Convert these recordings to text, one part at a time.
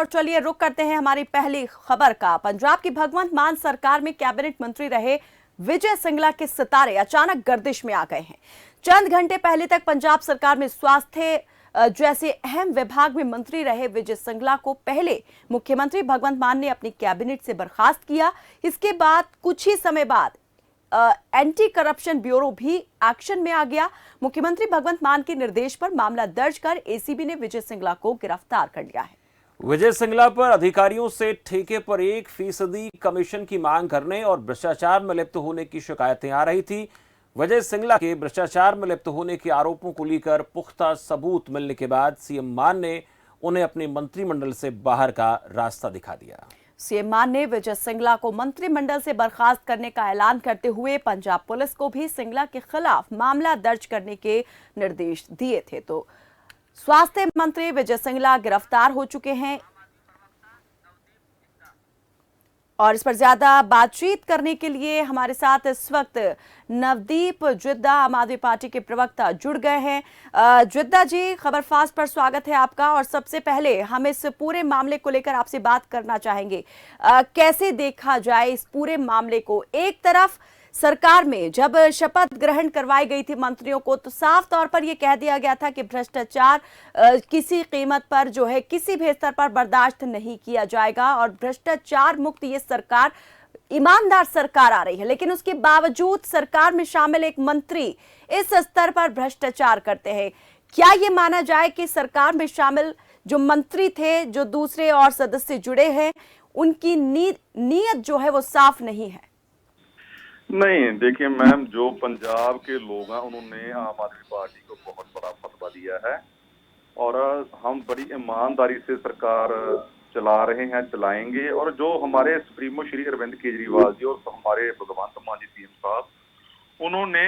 और चलिए रुक करते हैं हमारी पहली खबर का। पंजाब की भगवंत मान सरकार में कैबिनेट मंत्री रहे विजय सिंगला के सितारे अचानक गर्दिश में आ गए हैं। चंद घंटे पहले तक पंजाब सरकार में स्वास्थ्य जैसे अहम विभाग में मंत्री रहे विजय सिंगला को पहले मुख्यमंत्री भगवंत मान ने अपनी कैबिनेट से बर्खास्त किया। इसके बाद कुछ ही समय बाद एंटी करप्शन ब्यूरो भी एक्शन में आ गया। मुख्यमंत्री भगवंत मान के निर्देश पर मामला दर्ज कर एसीबी ने विजय सिंगला को गिरफ्तार कर लिया है। विजय सिंगला पर अधिकारियों से ठेके पर 1% कमीशन की मांग करने और भ्रष्टाचार में लिप्त होने की शिकायतें आ रही थी। विजय सिंगला के भ्रष्टाचार में लिप्त होने के आरोपों को लेकर पुख्ता सबूत मिलने के बाद सीएम मान ने उन्हें अपने मंत्रिमंडल से बाहर का रास्ता दिखा दिया। सीएम मान ने विजय सिंगला को मंत्रिमंडल से बर्खास्त करने का ऐलान करते हुए पंजाब पुलिस को भी सिंगला के खिलाफ मामला दर्ज करने के निर्देश दिए थे। तो स्वास्थ्य मंत्री विजय सिंगला गिरफ्तार हो चुके हैं और इस पर ज्यादा बातचीत करने के लिए हमारे साथ इस वक्त नवदीप जिद्दा आम आदमी पार्टी के प्रवक्ता जुड़ गए हैं। जिद्दा जी, खबर फास्ट पर स्वागत है आपका। और सबसे पहले हम इस पूरे मामले को लेकर आपसे बात करना चाहेंगे। कैसे देखा जाए इस पूरे मामले को? एक तरफ सरकार में जब शपथ ग्रहण करवाई गई थी मंत्रियों को तो साफ तौर पर यह कह दिया गया था कि भ्रष्टाचार किसी कीमत पर जो है किसी भी स्तर पर बर्दाश्त नहीं किया जाएगा और भ्रष्टाचार मुक्त ये सरकार ईमानदार सरकार आ रही है। लेकिन उसके बावजूद सरकार में शामिल एक मंत्री इस स्तर पर भ्रष्टाचार करते हैं। क्या ये माना जाए कि सरकार में शामिल जो मंत्री थे, जो दूसरे और सदस्य जुड़े हैं, उनकी नीयत जो है वो साफ नहीं है? नहीं, देखिए मैम, जो पंजाब के लोग हैं उन्होंने आम आदमी पार्टी को बहुत बड़ा फतवा दिया है और हम बड़ी ईमानदारी से सरकार चला रहे हैं, चलाएंगे। और जो हमारे सुप्रीमो श्री अरविंद केजरीवाल जी और हमारे भगवंत मान जी सीएम साहब, उन्होंने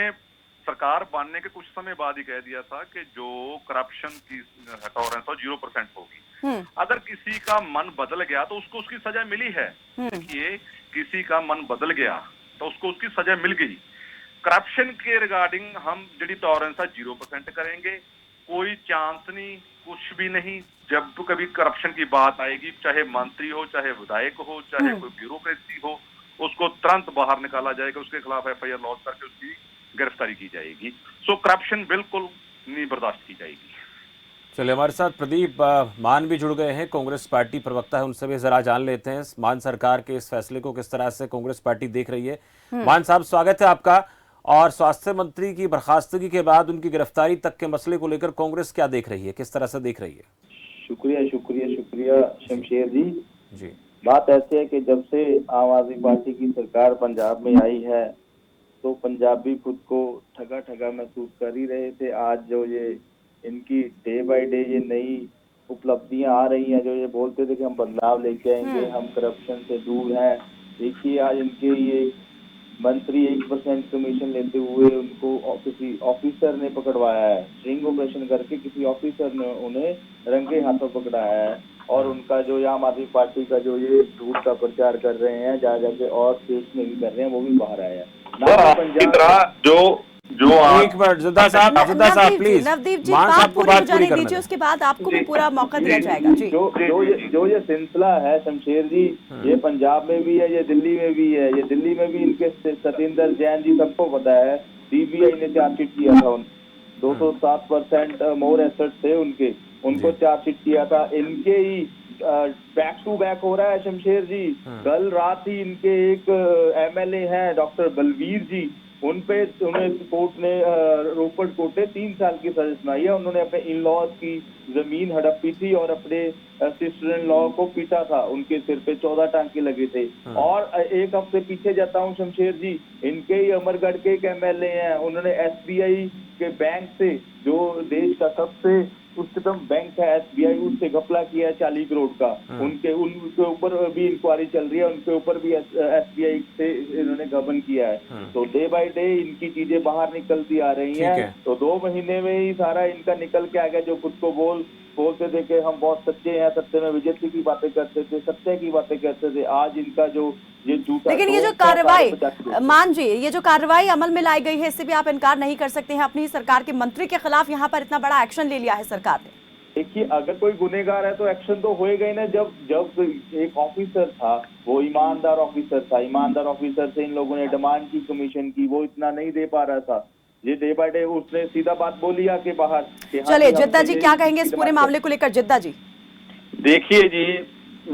सरकार बनने के कुछ समय बाद ही कह दिया था कि जो करप्शन की टॉलरेंस है 0% होगी। अगर किसी का मन बदल गया तो उसको उसकी सजा मिली है। देखिए, किसी का मन बदल गया तो उसको उसकी सजा मिल गई। करप्शन के रिगार्डिंग हम जी टॉलरेंस है 0% करेंगे, कोई चांस नहीं, कुछ भी नहीं। जब तो कभी करप्शन की बात आएगी, चाहे मंत्री हो, चाहे विधायक हो, चाहे कोई ब्यूरोक्रेसी हो, उसको तुरंत बाहर निकाला जाएगा, उसके खिलाफ एफआईआर लॉन्च करके उसकी गिरफ्तारी की जाएगी। सो करप्शन बिल्कुल नहीं बर्दाश्त की जाएगी। चलिए, हमारे साथ प्रदीप मान भी जुड़ गए हैं, कांग्रेस पार्टी प्रवक्ता है, उनसे भी जरा जान लेते हैं मान सरकार के इस फैसले को किस तरह से कांग्रेस पार्टी देख रही है। मान साहब, स्वागत है आपका। और स्वास्थ्य मंत्री की बर्खास्तगी के बाद उनकी गिरफ्तारी तक के मसले को लेकर कांग्रेस क्या देख रही है, किस तरह से देख रही है? शुक्रिया शमशेर जी। बात ऐसे है कि जब से आम आदमी पार्टी की सरकार पंजाब में आई है तो पंजाबी खुद को ठगा महसूस कर ही रहे थे। आज जो ये इनकी डे बाय डे ये नई उपलब्धियां आ रही हैं, जो ये बोलते थे कि हम बदलाव लेके आएंगे, हम करप्शन से दूर हैं। देखिए, आज इनके ये मंत्री 1% कमीशन लेते हुए उनको किसी ऑफिसर ने पकड़वाया है, स्ट्रिंग ऑपरेशन करके किसी ऑफिसर ने उन्हें रंगे हाथों पकड़ाया है। और उनका जो आम आदमी पार्टी का जो ये झूठ का प्रचार कर रहे हैं, जा जाके और स्टेट में भी कर रहे हैं, वो भी बाहर आया है। एक मिनट जिद्दा साहब प्लीज, नवदीप जी बात पूरी हो जाने दीजिए, उसके बाद आपको भी पूरा मौका दिया जाएगा। जी, जो ये सिलसिला है शमशेर जी, ये पंजाब में भी है, ये दिल्ली में भी है। ये दिल्ली में भी इनके सतेंद्र जैन जी, सबको पता है, सीबीआई ने चार्जशीट किया था। 207% मोर एसेट्स थे उनके, उनको चार्जशीट किया था। इनके ही बैक टू बैक हो रहा है शमशेर जी। कल रात ही इनके एक एमएलए हैं डॉक्टर बलवीर जी, उन्हें कोर्ट ने रोपड़ कोर्ट ने 3 साल की सजा सुनाई है। उन्होंने अपने इन लॉज की जमीन हड़पी थी और अपने सिस्टर इन लॉ को पीटा था। उनके सिर पे 14 टांके लगे थे। और एक हफ्ते पीछे जाता हूँ शमशेर जी, इनके ही अमरगढ़ के एक एमएलए हैं, उन्होंने एसबीआई के बैंक से, जो देश का सबसे उच्चतम बैंक है एसबीआई, उससे घपला किया है 40 करोड़ का। उनके ऊपर भी इंक्वायरी चल रही है, उनके ऊपर भी एसबीआई से इन्होंने गबन किया है। तो डे बाय डे इनकी चीजें बाहर निकलती आ रही हैं। तो 2 महीने में ही सारा इनका निकल के आ गया। जो खुद को बोलते थे कि हम बहुत सच्चे हैं, सत्य में विजय की बातें करते थे, सत्य की बातें करते थे, आज इनका जो ये झूठा। लेकिन ये जो कार्रवाई मान जी, ये जो कार्रवाई अमल में लाई गई है, इससे भी आप इनकार नहीं कर सकते हैं, अपनी सरकार के मंत्री के खिलाफ यहाँ पर इतना बड़ा एक्शन ले लिया है सरकार ने। देखिए, अगर कोई गुनहगार है तो एक्शन तो होएगा ही ना। जब एक ऑफिसर था, वो ईमानदार ऑफिसर था, ईमानदार ऑफिसर से इन लोगों ने डिमांड की कमीशन की, वो इतना नहीं दे पा रहा था। ये डे बाय डे उसने सीधा बात बोली आके बाहर कि हाँ चलिए जी, जिद्दा हमसे जी ये क्या इसकी कहेंगे इस पूरे डिमांड मामले को लेकर? जिद्दा जी देखिए जी,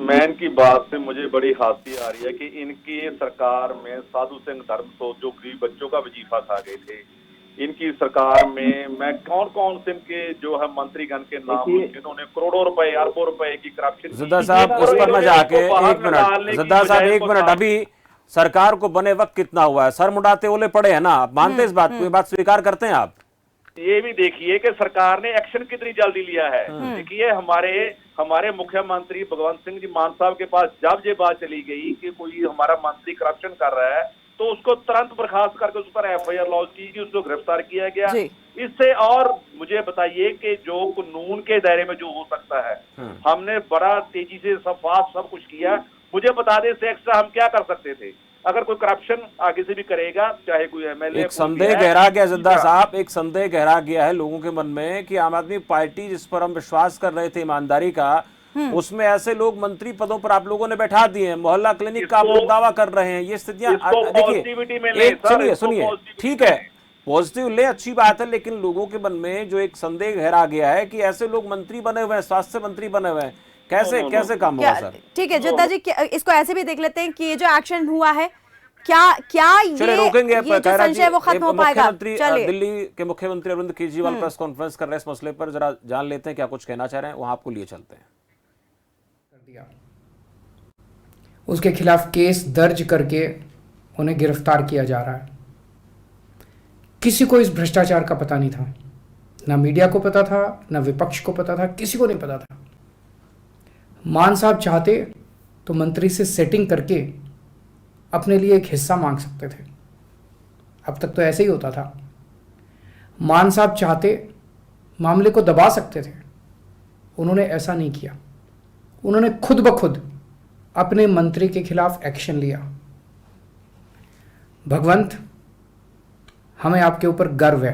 मैन की बात से मुझे बड़ी हंसी आ रही है कि इनकी सरकार में साधु सिंह धर्मसोत जो गरीब बच्चों का वजीफा खा गए थे, इनकी सरकार में मैं कौन कौन से इनके जो है मंत्रीगण के नाम जिन्होंने करोड़ों रुपए अरबों रुपए की करप्शन जिद्दा साहब उस पर न जाके एक मिनट, जिद्दा साहब एक मिनट, अभी सरकार को बने वक्त कितना हुआ है? सर मुंडाते ओले पड़े हैं ना, आप मानते इस बात को? ये बात स्वीकार करते हैं आप? ये भी देखिए कि सरकार ने एक्शन कितनी जल्दी लिया है। देखिए हमारे मुख्यमंत्री भगवंत सिंह जी मान साहब के पास जब ये बात चली गई कि कोई हमारा मंत्री करप्शन कर रहा है तो उसको तुरंत बर्खास्त करके उस पर एफआईआर लॉन्च की गई, उसको गिरफ्तार किया गया। इससे और मुझे बताइए कि जो कानून के दायरे में जो हो सकता है, हमने बड़ा तेजी से सब कुछ किया। मुझे बता दें इससे एक्स्ट्रा हम क्या कर सकते थे? अगर कोई करप्शन आगे से भी करेगा, चाहे कोई एमएलए, एक संदेह गहरा गया जिद्दा साहब, एक संदेह गहरा गया है लोगों के मन में कि आम आदमी पार्टी जिस पर हम विश्वास कर रहे थे ईमानदारी का, उसमें ऐसे लोग मंत्री पदों पर आप लोगों ने बैठा दिए हैं। मोहल्ला क्लिनिक का आप लोग दावा कर रहे हैं। ये स्थितियां देखिए, सुनिए, ठीक है, पॉजिटिव ले, अच्छी बात है, लेकिन लोगों के मन में जो एक संदेह गहरा गया है कि ऐसे लोग मंत्री बने हुए हैं, स्वास्थ्य मंत्री बने हुए हैं, कैसे काम होगा सर? ठीक है जिद्दा जी, इसको ऐसे भी देख लेते हैं कि ये जो एक्शन हुआ है, क्या ये रोकेंगे ये जो संशय वो खत्म हो पाएगा? चलिए, दिल्ली के मुख्यमंत्री अरविंद केजरीवाल प्रेस कॉन्फ्रेंस कर रहे हैं इस मसले पर, जरा जान लेते हैं क्या कुछ कहना चाह रहे हैं, वहां आपको लिए चलते हैं। उसके खिलाफ केस दर्ज करके उन्हें गिरफ्तार किया जा रहा है। किसी को इस भ्रष्टाचार का पता नहीं था, ना मीडिया को पता था, ना विपक्ष को पता था, किसी को नहीं पता था। मान साहब चाहते तो मंत्री से सेटिंग करके अपने लिए एक हिस्सा मांग सकते थे। अब तक तो ऐसे ही होता था। मान साहब चाहते मामले को दबा सकते थे, उन्होंने ऐसा नहीं किया। उन्होंने खुद ब खुद अपने मंत्री के खिलाफ एक्शन लिया। भगवंत, हमें आपके ऊपर गर्व है,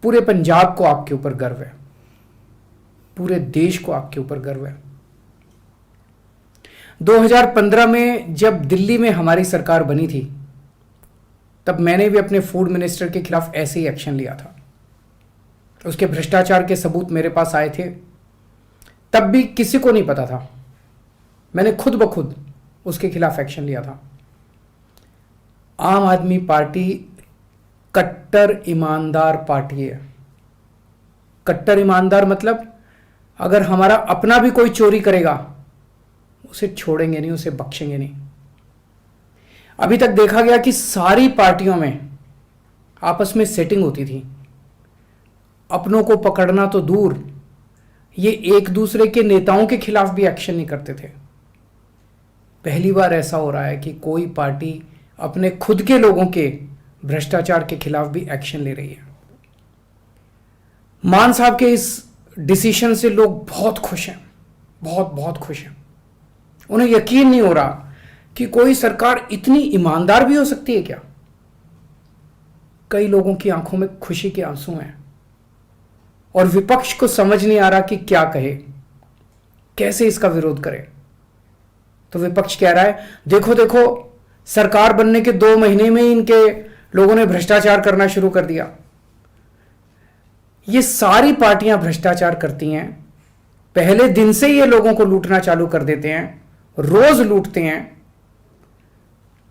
पूरे पंजाब को आपके ऊपर गर्व है, पूरे देश को आपके ऊपर गर्व है। 2015 में जब दिल्ली में हमारी सरकार बनी थी, तब मैंने भी अपने फूड मिनिस्टर के खिलाफ ऐसे ही एक्शन लिया था। उसके भ्रष्टाचार के सबूत मेरे पास आए थे, तब भी किसी को नहीं पता था। मैंने खुद ब खुद उसके खिलाफ एक्शन लिया था। आम आदमी पार्टी कट्टर ईमानदार पार्टी है। कट्टर ईमानदार मतलब अगर हमारा अपना भी कोई चोरी करेगा, उसे छोड़ेंगे नहीं, उसे बख्शेंगे नहीं। अभी तक देखा गया कि सारी पार्टियों में आपस में सेटिंग होती थी। अपनों को पकड़ना तो दूर, ये एक दूसरे के नेताओं के खिलाफ भी एक्शन नहीं करते थे। पहली बार ऐसा हो रहा है कि कोई पार्टी अपने खुद के लोगों के भ्रष्टाचार के खिलाफ भी एक्शन ले रही है। मान साहब के इस डिसीजन से लोग बहुत खुश हैं, बहुत खुश हैं। उन्हें यकीन नहीं हो रहा कि कोई सरकार इतनी ईमानदार भी हो सकती है क्या। कई लोगों की आंखों में खुशी के आंसू हैं और विपक्ष को समझ नहीं आ रहा कि क्या कहे, कैसे इसका विरोध करे। तो विपक्ष कह रहा है, देखो देखो, सरकार बनने के 2 महीने में ही इनके लोगों ने भ्रष्टाचार करना शुरू कर दिया। ये सारी पार्टियां भ्रष्टाचार करती हैं, पहले दिन से ये लोगों को लूटना चालू कर देते हैं, रोज लूटते हैं।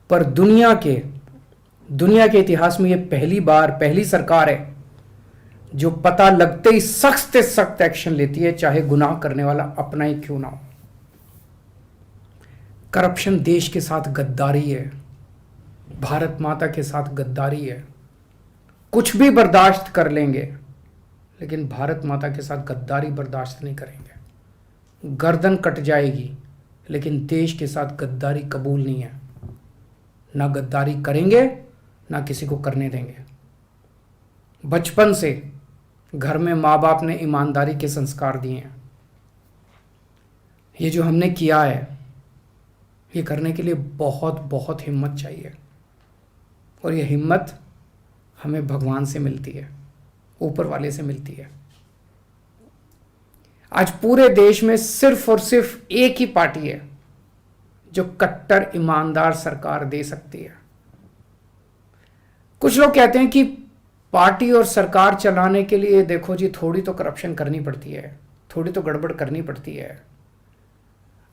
पर दुनिया के इतिहास में ये पहली सरकार है जो पता लगते ही सख्त से सख्त एक्शन लेती है, चाहे गुनाह करने वाला अपना ही क्यों ना हो। करप्शन देश के साथ गद्दारी है, भारत माता के साथ गद्दारी है। कुछ भी बर्दाश्त कर लेंगे, लेकिन भारत माता के साथ गद्दारी बर्दाश्त नहीं करेंगे। गर्दन कट जाएगी, लेकिन देश के साथ गद्दारी कबूल नहीं है। ना गद्दारी करेंगे, ना किसी को करने देंगे। बचपन से घर में माँ बाप ने ईमानदारी के संस्कार दिए हैं। ये जो हमने किया है, ये करने के लिए बहुत हिम्मत चाहिए, और ये हिम्मत हमें भगवान से मिलती है, ऊपर वाले से मिलती है। आज पूरे देश में सिर्फ और सिर्फ एक ही पार्टी है जो कट्टर ईमानदार सरकार दे सकती है। कुछ लोग कहते हैं कि पार्टी और सरकार चलाने के लिए देखो जी थोड़ी तो करप्शन करनी पड़ती है, थोड़ी तो गड़बड़ करनी पड़ती है।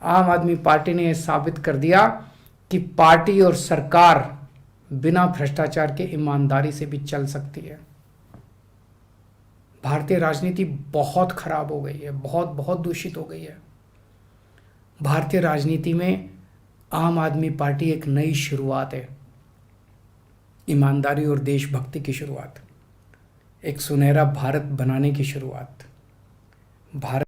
आम आदमी पार्टी ने यह साबित कर दिया कि पार्टी और सरकार बिना भ्रष्टाचार के ईमानदारी से भी चल सकती है। भारतीय राजनीति बहुत खराब हो गई है, बहुत दूषित हो गई है। भारतीय राजनीति में आम आदमी पार्टी एक नई शुरुआत है, ईमानदारी और देशभक्ति की शुरुआत, एक सुनहरा भारत बनाने की शुरुआत। भारत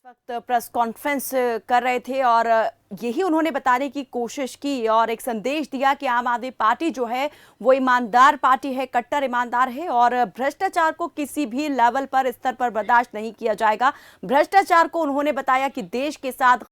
वक्त प्रेस कॉन्फ्रेंस कर रहे थे और यही उन्होंने बताने की कोशिश की और एक संदेश दिया कि आम आदमी पार्टी जो है वो ईमानदार पार्टी है, कट्टर ईमानदार है और भ्रष्टाचार को किसी भी लेवल पर, स्तर पर बर्दाश्त नहीं किया जाएगा। भ्रष्टाचार को उन्होंने बताया कि देश के साथ